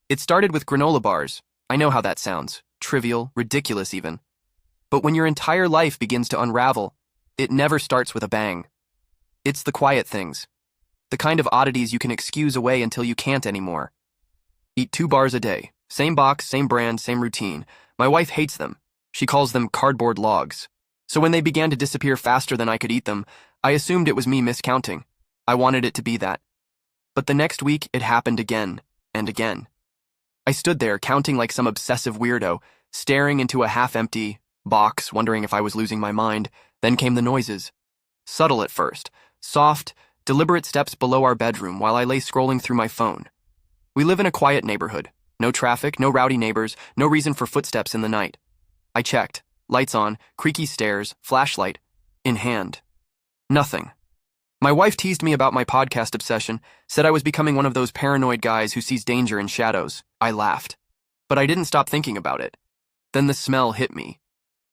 It started with granola bars. I know how that sounds. Trivial, ridiculous even. But when your entire life begins to unravel, it never starts with a bang. It's the quiet things. The kind of oddities you can excuse away until you can't anymore. Eat 2 bars a day. Same box, same brand, same routine. My wife hates them. She calls them cardboard logs. So when they began to disappear faster than I could eat them, I assumed it was me miscounting. I wanted it to be that. But the next week, it happened again and again. I stood there counting like some obsessive weirdo, staring into a half-empty box, wondering if I was losing my mind. Then came the noises. Subtle at first. Soft, deliberate steps below our bedroom while I lay scrolling through my phone. We live in a quiet neighborhood. No traffic, no rowdy neighbors, no reason for footsteps in the night. I checked. Lights on, creaky stairs, flashlight, in hand. Nothing. My wife teased me about my podcast obsession, said I was becoming one of those paranoid guys who sees danger in shadows. I laughed. But I didn't stop thinking about it. Then the smell hit me.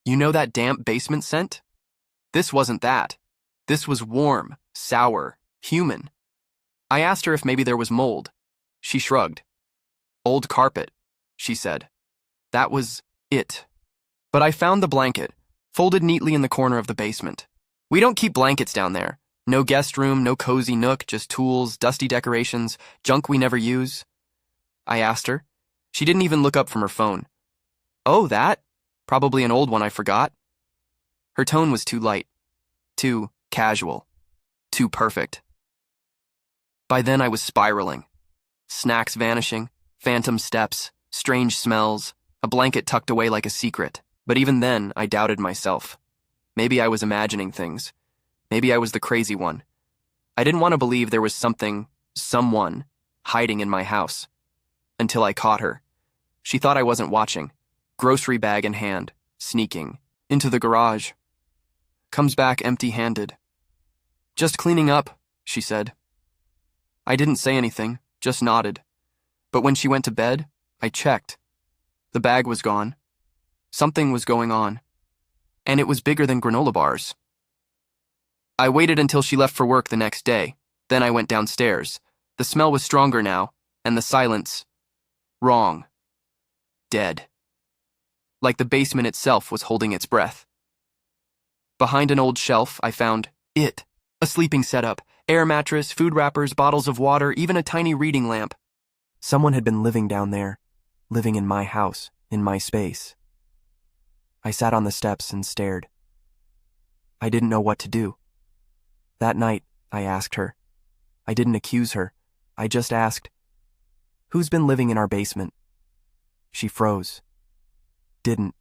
You know that damp basement scent? This wasn't that. This was warm, sour, human. I asked her if maybe there was mold. She shrugged. Old carpet, she said. That was it. But I found the blanket, folded neatly in the corner of the basement. We don't keep blankets down there. No guest room, no cozy nook, just tools, dusty decorations, junk we never use. I asked her. She didn't even look up from her phone. Oh, that? Probably an old one I forgot. Her tone was too light, too casual, too perfect. By then I was spiraling. Snacks vanishing, phantom steps, strange smells, a blanket tucked away like a secret. But even then, I doubted myself. Maybe I was imagining things. Maybe I was the crazy one. I didn't want to believe there was someone, hiding in my house. Until I caught her. She thought I wasn't watching. Grocery bag in hand, sneaking, into the garage. Comes back empty-handed. Just cleaning up, she said. I didn't say anything, just nodded. But when she went to bed, I checked. The bag was gone. Something was going on. And it was bigger than granola bars. I waited until she left for work the next day. Then I went downstairs. The smell was stronger now, and the silence. Wrong. Dead. Like the basement itself was holding its breath. Behind an old shelf, I found it. A sleeping setup, air mattress, food wrappers, bottles of water, even a tiny reading lamp. Someone had been living down there, living in my house, in my space. I sat on the steps and stared. I didn't know what to do. That night, I asked her. I didn't accuse her. I just asked, "Who's been living in our basement?" She froze. Didn't.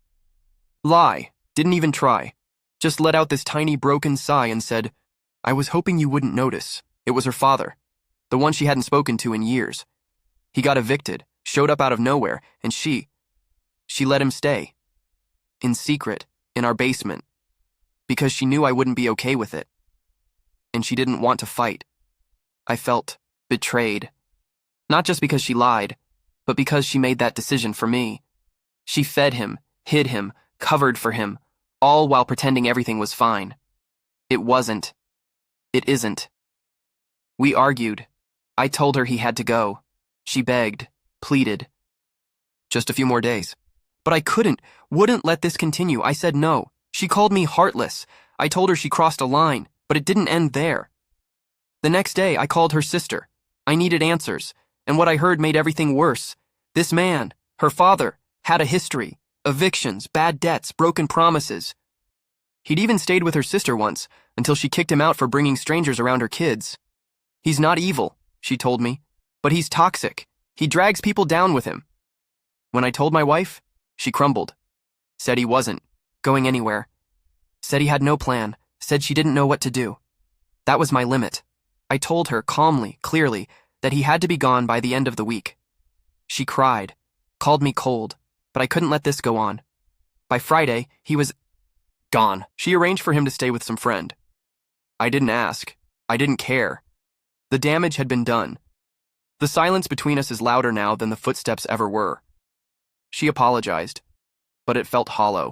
Lie. Didn't even try. Just let out this tiny broken sigh and said, "I was hoping you wouldn't notice." It was her father, the one she hadn't spoken to in years. He got evicted, showed up out of nowhere, and she let him stay. In secret, in our basement, because she knew I wouldn't be okay with it. And she didn't want to fight. I felt betrayed. Not just because she lied, but because she made that decision for me. She fed him, hid him, covered for him, all while pretending everything was fine. It wasn't. It isn't. We argued. I told her he had to go. She begged, pleaded. Just a few more days. But I wouldn't let this continue. I said no. She called me heartless. I told her she crossed a line, but it didn't end there. The next day, I called her sister. I needed answers, and what I heard made everything worse. This man, her father, had a history. Evictions, bad debts, broken promises. He'd even stayed with her sister once, until she kicked him out for bringing strangers around her kids. He's not evil, she told me, but he's toxic. He drags people down with him. When I told my wife, she crumbled. Said he wasn't going anywhere. Said he had no plan. Said she didn't know what to do. That was my limit. I told her calmly, clearly, that he had to be gone by the end of the week. She cried, called me cold, but I couldn't let this go on. By Friday, he was gone. She arranged for him to stay with some friend. I didn't ask. I didn't care. The damage had been done. The silence between us is louder now than the footsteps ever were. She apologized, but it felt hollow.